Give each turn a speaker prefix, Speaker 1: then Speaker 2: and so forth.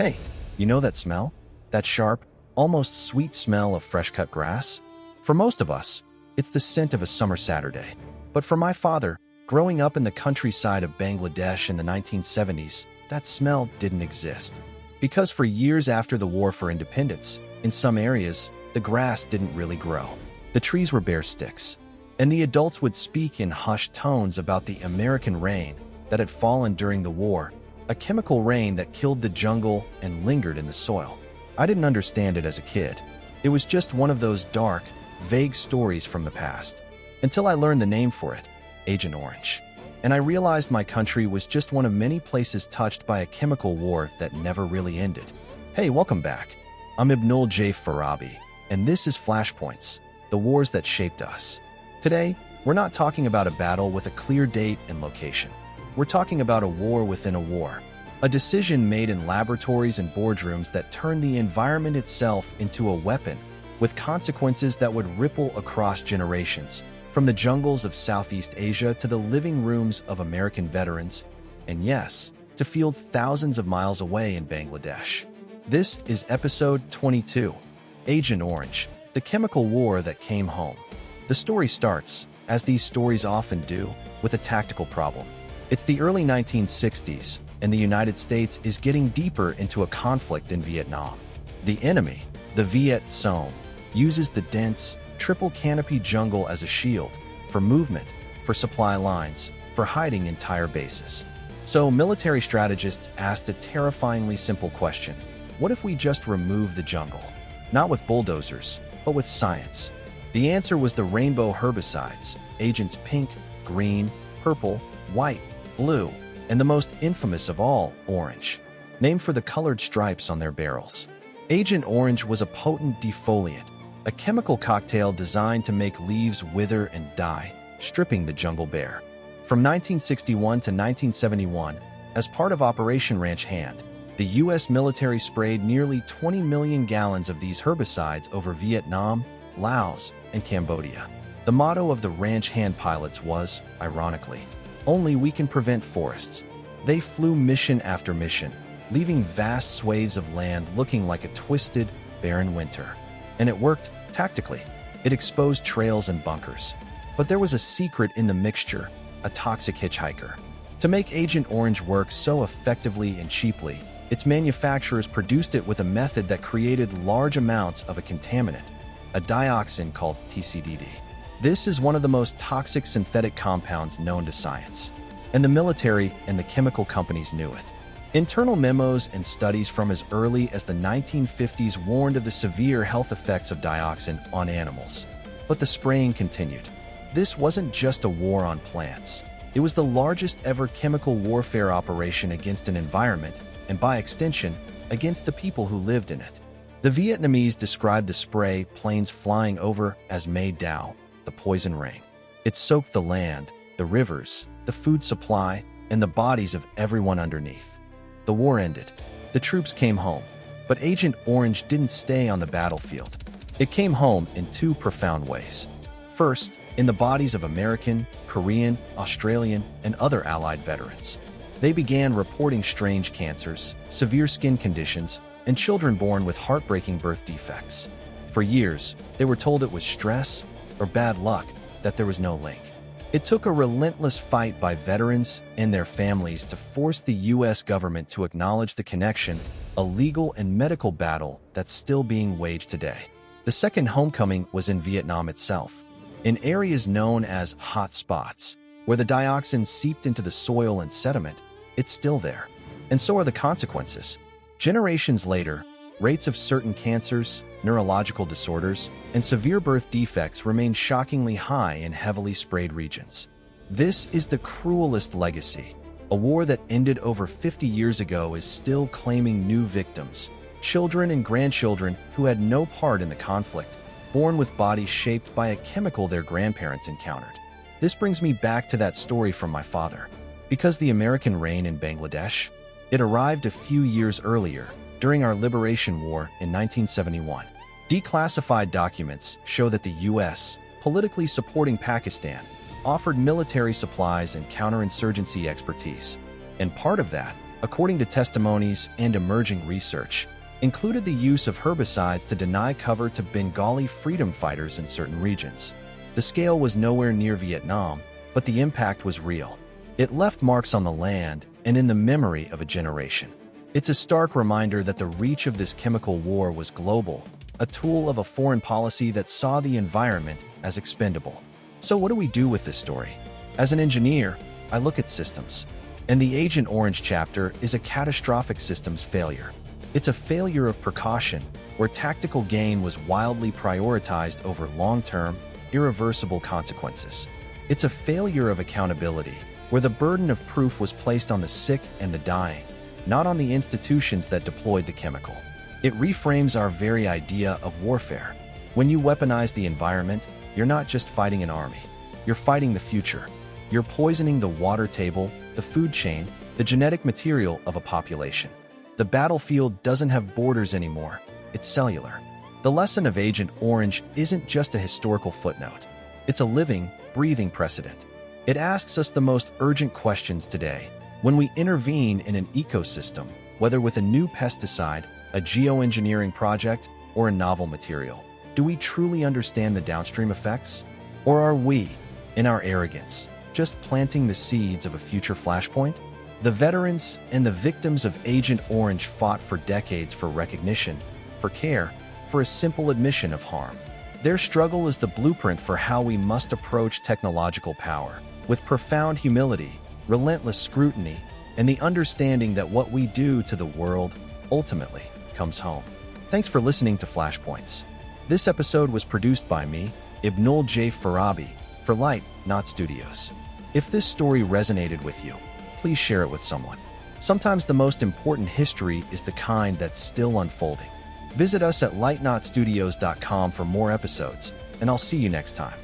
Speaker 1: Hey, you know that smell? That sharp, almost sweet smell of fresh-cut grass? For most of us, it's the scent of a summer Saturday. But for my father, growing up in the countryside of Bangladesh in the 1970s, that smell didn't exist. Because for years after the War for Independence, in some areas, the grass didn't really grow. The trees were bare sticks. And the adults would speak in hushed tones about the American rain that had fallen during the war, a chemical rain that killed the jungle and lingered in the soil. I didn't understand it as a kid. It was just one of those dark, vague stories from the past. Until I learned the name for it, Agent Orange. And I realized my country was just one of many places touched by a chemical war that never really ended. Hey, welcome back. I'm Ibnul J. Farabi, and this is Flashpoints, the wars that shaped us. Today, we're not talking about a battle with a clear date and location. We're talking about a war within a war. A decision made in laboratories and boardrooms that turned the environment itself into a weapon, with consequences that would ripple across generations, from the jungles of Southeast Asia to the living rooms of American veterans, and yes, to fields thousands of miles away in Bangladesh. This is episode 22, Agent Orange, the chemical war that came home. The story starts, as these stories often do, with a tactical problem. It's the early 1960s, and the United States is getting deeper into a conflict in Vietnam. The enemy, the Viet Cong, uses the dense, triple canopy jungle as a shield, for movement, for supply lines, for hiding entire bases. So military strategists asked a terrifyingly simple question. What if we just remove the jungle? Not with bulldozers, but with science. The answer was the rainbow herbicides, agents pink, green, purple, white, blue, and the most infamous of all, orange, named for the colored stripes on their barrels. Agent Orange was a potent defoliant, a chemical cocktail designed to make leaves wither and die, stripping the jungle bare. From 1961 to 1971, as part of Operation Ranch Hand, the U.S. military sprayed nearly 20 million gallons of these herbicides over Vietnam, Laos, and Cambodia. The motto of the Ranch Hand pilots was, ironically, "Only we can prevent forests." They flew mission after mission, leaving vast swathes of land looking like a twisted, barren winter. And it worked, tactically. It exposed trails and bunkers. But there was a secret in the mixture, a toxic hitchhiker. To make Agent Orange work so effectively and cheaply, its manufacturers produced it with a method that created large amounts of a contaminant, a dioxin called TCDD. This is one of the most toxic synthetic compounds known to science, and the military and the chemical companies knew it. Internal memos and studies from as early as the 1950s warned of the severe health effects of dioxin on animals. But the spraying continued. This wasn't just a war on plants. It was the largest ever chemical warfare operation against an environment, and by extension, against the people who lived in it. The Vietnamese described the spray planes flying over as May Dao, the poison rain. It soaked the land, the rivers, the food supply, and the bodies of everyone underneath. The war ended. The troops came home. But Agent Orange didn't stay on the battlefield. It came home in two profound ways. First, in the bodies of American, Korean, Australian, and other Allied veterans. They began reporting strange cancers, severe skin conditions, and children born with heartbreaking birth defects. For years, they were told it was stress or bad luck, that there was no link. It took a relentless fight by veterans and their families to force the U.S. government to acknowledge the connection, a legal and medical battle that's still being waged today. The second homecoming was in Vietnam itself, in areas known as hot spots, where the dioxin seeped into the soil and sediment. It's still there. And so are the consequences. Generations later, rates of certain cancers, neurological disorders, and severe birth defects remain shockingly high in heavily sprayed regions. This is the cruelest legacy. A war that ended over 50 years ago is still claiming new victims, children and grandchildren who had no part in the conflict, born with bodies shaped by a chemical their grandparents encountered. This brings me back to that story from my father. Because the American rain in Bangladesh, it arrived a few years earlier, during our Liberation War in 1971. Declassified documents show that the U.S., politically supporting Pakistan, offered military supplies and counterinsurgency expertise. And part of that according to testimonies and emerging research, included the use of herbicides to deny cover to Bengali freedom fighters in certain regions. The scale was nowhere near Vietnam, but the impact was real. It left marks on the land and in the memory of a generation. It's a stark reminder that the reach of this chemical war was global, a tool of a foreign policy that saw the environment as expendable. So what do we do with this story? As an engineer, I look at systems, and the Agent Orange chapter is a catastrophic systems failure. It's a failure of precaution, where tactical gain was wildly prioritized over long-term, irreversible consequences. It's a failure of accountability, where the burden of proof was placed on the sick and the dying, not on the institutions that deployed the chemical. It reframes our very idea of warfare. When you weaponize the environment, you're not just fighting an army. You're fighting the future. You're poisoning the water table, the food chain, the genetic material of a population. The battlefield doesn't have borders anymore. It's cellular. The lesson of Agent Orange isn't just a historical footnote. It's a living, breathing precedent. It asks us the most urgent questions today. When we intervene in an ecosystem, whether with a new pesticide, a geoengineering project, or a novel material, do we truly understand the downstream effects? Or are we, in our arrogance, just planting the seeds of a future flashpoint? The veterans and the victims of Agent Orange fought for decades for recognition, for care, for a simple admission of harm. Their struggle is the blueprint for how we must approach technological power, with profound humility, relentless scrutiny, and the understanding that what we do to the world ultimately comes home. Thanks for listening to Flashpoints. This episode was produced by me, Ibnul J. Farabi, for Light Not Studios. If this story resonated with you, please share it with someone. Sometimes the most important history is the kind that's still unfolding. Visit us at lightnotstudios.com for more episodes, and I'll see you next time.